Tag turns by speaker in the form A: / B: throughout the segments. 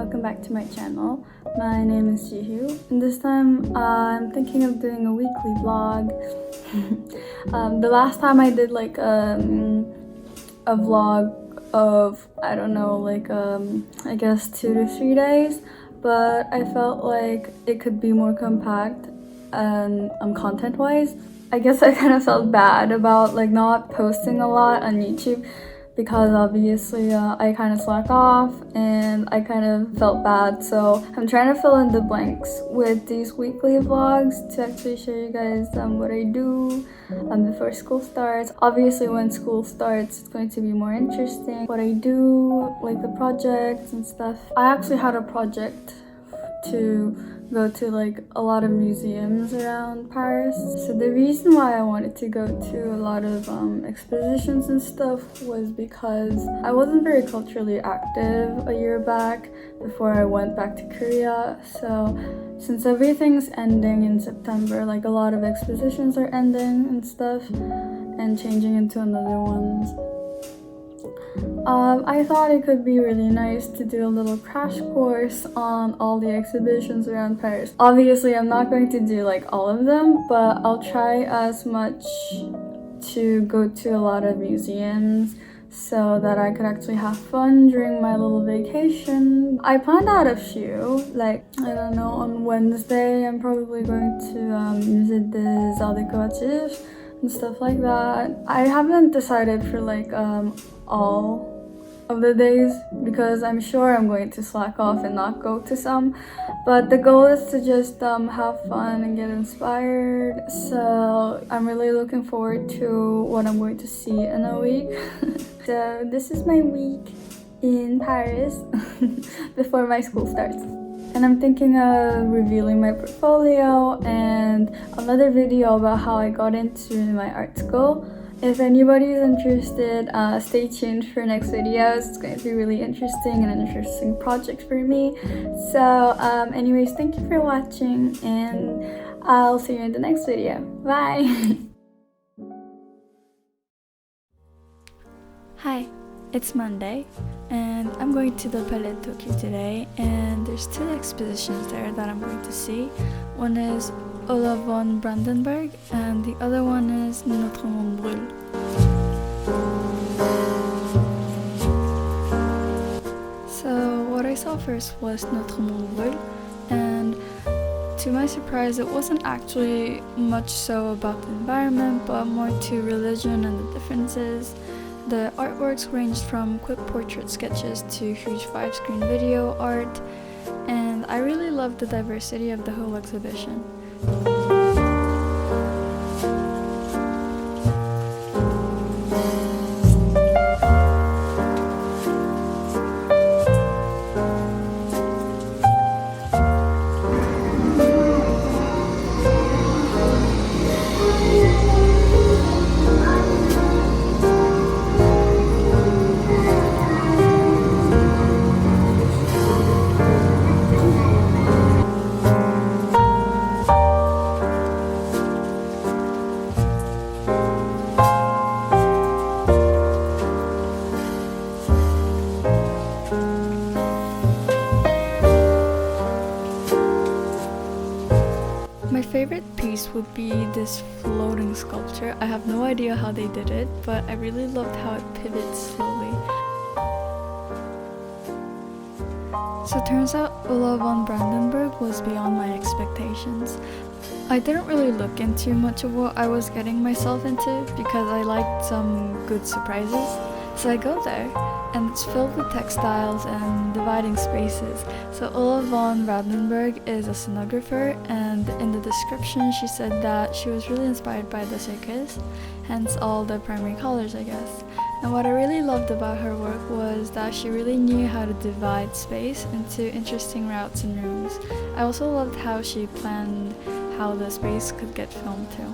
A: welcome back to my channel. My name is Jihu, and this time I'm thinking of doing a weekly vlog. The last time I did like a vlog of, I don't know, like I guess 2 to 3 days, but I felt like it could be more compact and content wise. I guess I kind of felt bad about like not posting a lot on YouTube because obviously I kind of slack off and I kind of felt bad, so I'm trying to fill in the blanks with these weekly vlogs to actually show you guys what I do before school starts. Obviously when school starts it's going to be more interesting what I do, like the projects and stuff. I actually had a project to go to like a lot of museums around Paris. So the reason why I wanted to go to a lot of expositions and stuff was because I wasn't very culturally active a year back before I went back to Korea. So since everything's ending in September, like a lot of expositions are ending and stuff and changing into another ones. I thought it could be really nice to do a little crash course on all the exhibitions around Paris. Obviously, I'm not going to do like all of them, but I'll try as much to go to a lot of museums so that I could actually have fun during my little vacation. I planned out a few, like, I don't know, on Wednesday I'm probably going to Musée des Arts Décoratifs and stuff like that. I haven't decided for like all of the days because I'm sure I'm going to slack off and not go to some, but the goal is to just have fun and get inspired. So I'm really looking forward to what I'm going to see in a week. So this is my week in Paris before my school starts. And I'm thinking of revealing my portfolio and another video about how I got into my art school. If anybody is interested, stay tuned for next videos. It's going to be really interesting and an interesting project for me. So anyways, thank you for watching and I'll see you in the next video. Bye! Hi, it's Monday and I'm going to the Palais de Tokyo today, and there's 2 expositions there that I'm going to see. One is Olaf von Brandenburg and the other one is Notre Monde Brûle. So what I saw first was Notre Monde Brûle, and to my surprise it wasn't actually much so about the environment but more to religion and the differences. The artworks ranged from quick portrait sketches to huge 5-screen video art, and I really loved the diversity of the whole exhibition. My favorite piece would be this floating sculpture. I have no idea how they did it, but I really loved how it pivots slowly. So it turns out Olaf von Brandenburg was beyond my expectations. I didn't really look into much of what I was getting myself into because I liked some good surprises. So I go there, and it's filled with textiles and dividing spaces. So Olaf von Brandenburg is a scenographer, and in the description she said that she was really inspired by the circus, hence all the primary colors, I guess. And what I really loved about her work was that she really knew how to divide space into interesting routes and rooms. I also loved how she planned how the space could get filmed too.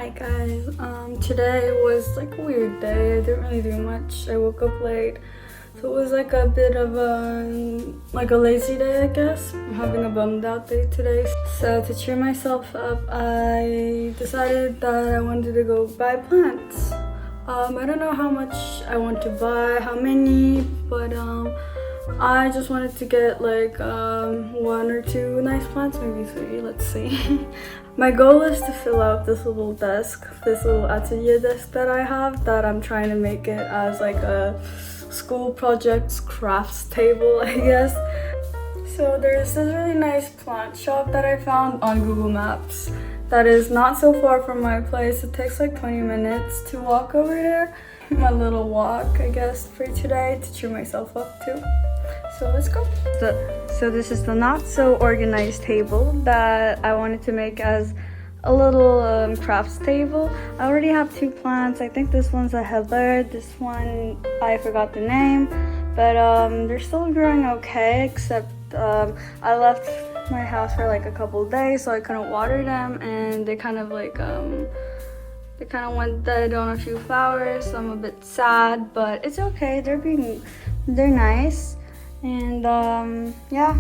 A: Hi guys, today was like a weird day. I didn't really do much. I woke up late, so it was like a bit of a lazy day, I guess. I'm having a bummed out day today. So to cheer myself up, I decided that I wanted to go buy plants. I don't know how much I want to buy, how many, but I just wanted to get like 1 or 2 nice plants, maybe 3, let's see. My goal is to fill out this little desk, this little atelier desk that I have, that I'm trying to make it as like a school projects crafts table, I guess. So there's this really nice plant shop that I found on Google Maps that is not so far from my place. It takes like 20 minutes to walk over there. My little walk, I guess, for today to cheer myself up too. So let's go. So this is the not so organized table that I wanted to make as a little crafts table. I already have 2 plants. I think this one's a heather. This one, I forgot the name, but they're still growing okay, except I left my house for like a couple days, so I couldn't water them, and they kind of like went dead on a few flowers, so I'm a bit sad, but it's okay. They're nice, and yeah.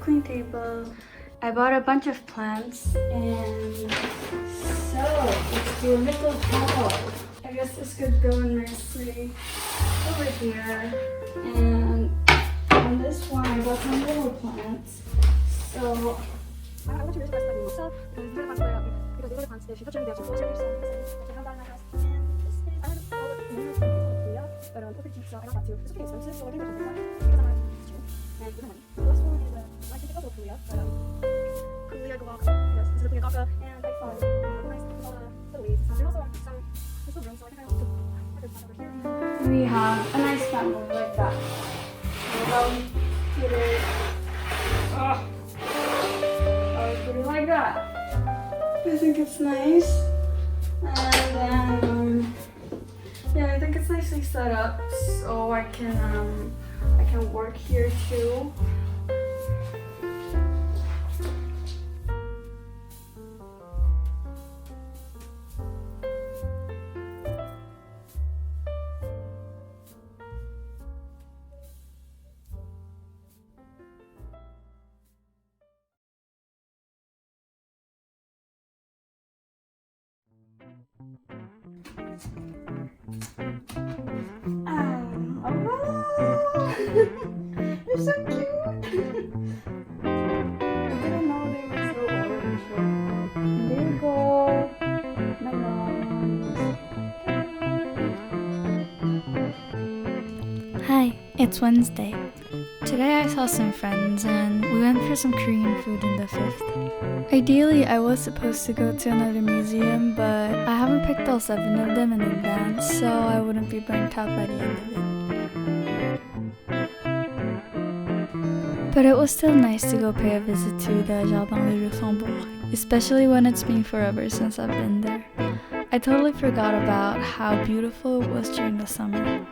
A: Clean table. I bought a bunch of plants, and so let's do a little pot. I guess this could go nicely over here. And on this one, I got some little plants. So I want to use this myself because these are the plants because these are the plants that she touched. They have to but over cheap, so I don't have to. It's pretty expensive, so I think it's because I'm cheap and good money. The last one is I think it's also Korea, but Korea guac. Yes, this is the Korea guac, and I found nice with all the leaves. There's also some little room, so I think I have to put it over here. We have a nice family like that. Put it. I put it like that. I think it's nice, and then. Yeah, I think it's nicely set up, so I can work here too. They're so cute! I didn't know they were so orange. There you go!
B: Hi, it's Wednesday. Today I saw some friends and we went for some Korean food in the 5th. Ideally, I was supposed to go to another museum, but I haven't picked all 7 of them in advance, so I wouldn't be burnt out by the end of it. But it was still nice to go pay a visit to the Jardin de Luxembourg, especially when it's been forever since I've been there. I totally forgot about how beautiful it was during the summer.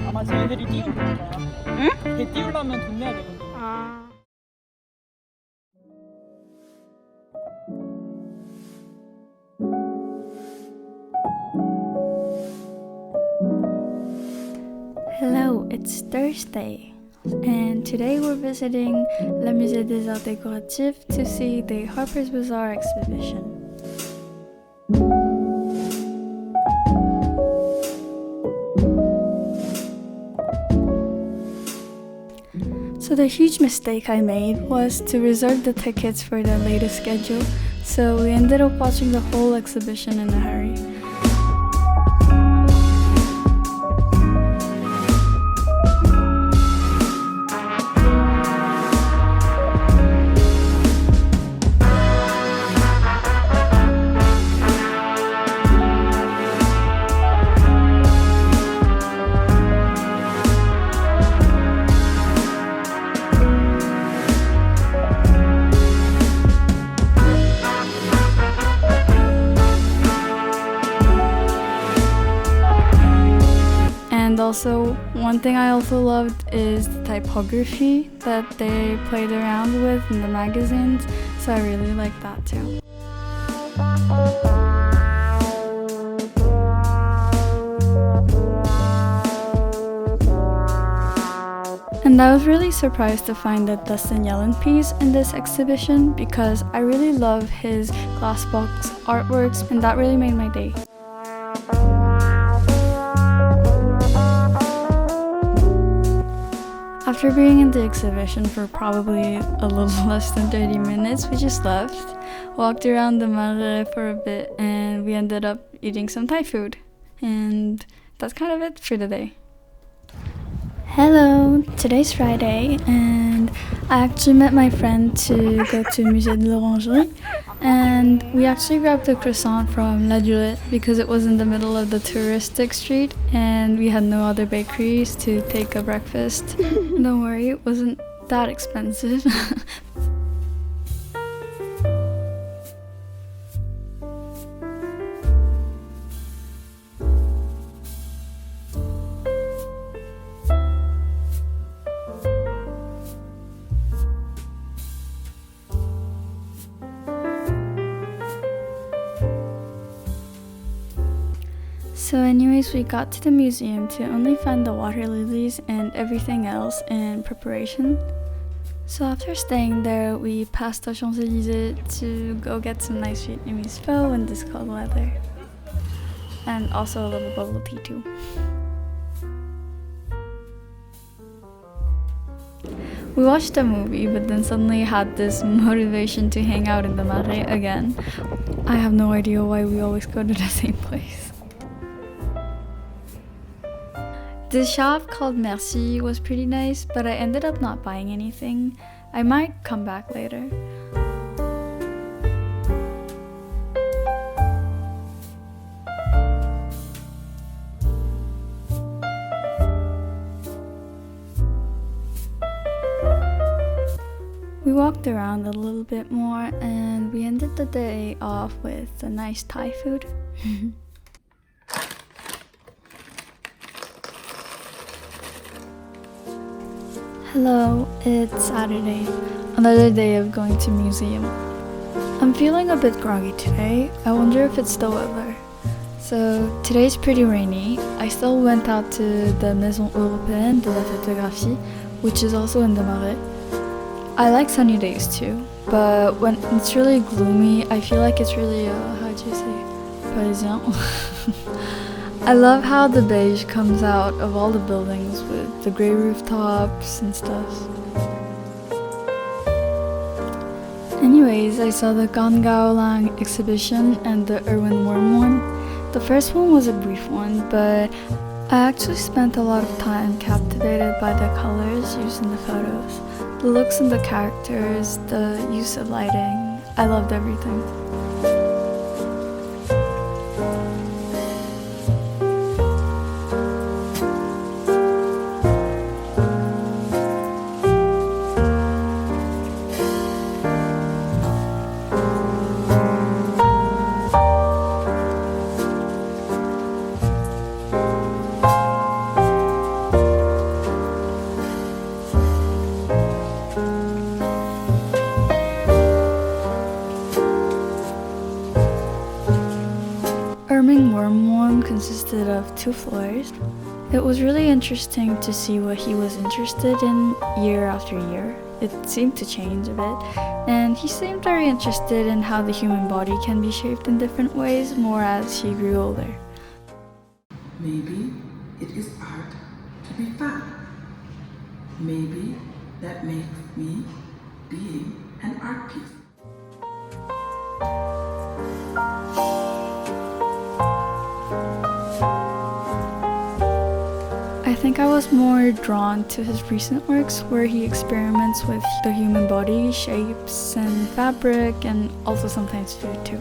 C: 아마 쟤네들이 띄우는 거야.
B: 응?
C: 배 띄우려면 돈 내야 되거든.
B: Hello, it's Thursday, and today we're visiting le Musée des Arts Décoratifs to see the Harper's Bazaar exhibition. So the huge mistake I made was to reserve the tickets for the latest schedule so we ended up watching the whole exhibition in a hurry. Also, one thing I also loved is the typography that they played around with in the magazines, so I really like that too. And I was really surprised to find a Dustin Yellen piece in this exhibition because I really love his glassbox artworks, and that really made my day. After being in the exhibition for probably a little less than 30 minutes, we just left, walked around the Marais for a bit, and we ended up eating some Thai food. And that's kind of it for the day. Hello! Today's Friday, and I actually met my friend to go to Musée de l'Orangerie, and we actually grabbed a croissant from La Durée because it was in the middle of the touristic street and we had no other bakeries to take a breakfast. Don't worry, it wasn't that expensive. So anyways, we got to the museum to only find the water lilies and everything else in preparation. So after staying there, we passed the Champs-Élysées to go get some nice Vietnamese pho in this cold weather. And also a little bubble tea too. We watched a movie, but then suddenly had this motivation to hang out in the Marais again. I have no idea why we always go to the same place. This shop called Merci was pretty nice, but I ended up not buying anything. I might come back later. We walked around a little bit more and we ended the day off with a nice Thai food. Hello, it's Saturday, another day of going to museum. I'm feeling a bit groggy today. I wonder if it's the weather. So today's pretty rainy. I still went out to the Maison Européenne de la Photographie, which is also in the Marais. I like sunny days too, but when it's really gloomy, I feel like it's really, how'd you say, parisien? I love how the beige comes out of all the buildings with the grey rooftops and stuff. Anyways, I saw the Gan Gao Lang exhibition and the Erwin Worm one. The first one was a brief one, but I actually spent a lot of time captivated by the colors used in the photos, the looks and the characters, the use of lighting. I loved everything. Consisted of 2 floors. It was really interesting to see what he was interested in year after year. It seemed to change a bit, and he seemed very interested in how the human body can be shaped in different ways more as he grew older.
D: Maybe it is art to be fun. Maybe that makes me being an art piece.
B: think I was more drawn to his recent works where he experiments with the human body, shapes, and fabric, and also sometimes food too.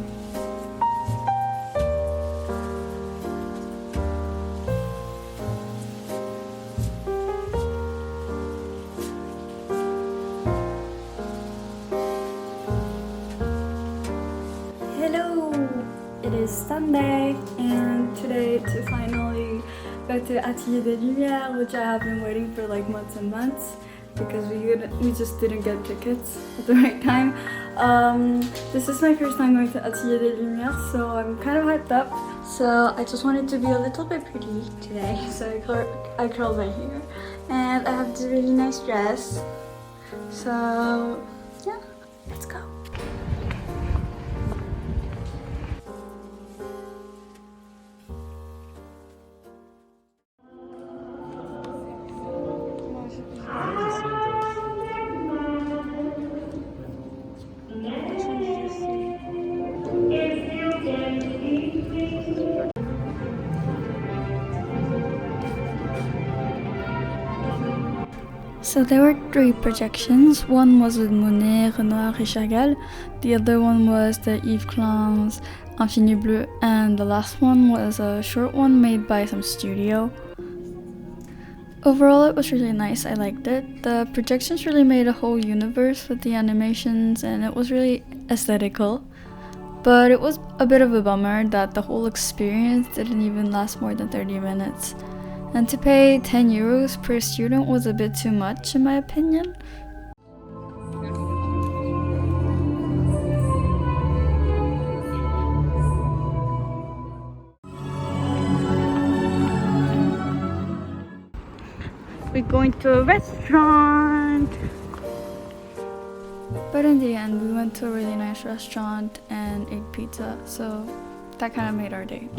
A: Hello! It is Sunday and today to finally go to Atelier de Lumières, which I have been waiting for like months and months because we just didn't get tickets at the right time. This is my first time going to Atelier de Lumières, so I'm kind of hyped up. So I just wanted to be a little bit pretty today, so I curled my hair and I have this really nice dress. So yeah, let's go.
B: So there were 3 projections. One was with Monet, Renoir, and Chagall. The other one was the Yves Klein's Infini Bleu, and the last one was a short one made by some studio. Overall, it was really nice. I liked it. The projections really made a whole universe with the animations, and it was really aesthetical. But it was a bit of a bummer that the whole experience didn't even last more than 30 minutes. And to pay 10 euros per student was a bit too much in my opinion.
A: We're going to a restaurant!
B: But in the end, we went to a really nice restaurant and ate pizza, so that kind of made our day.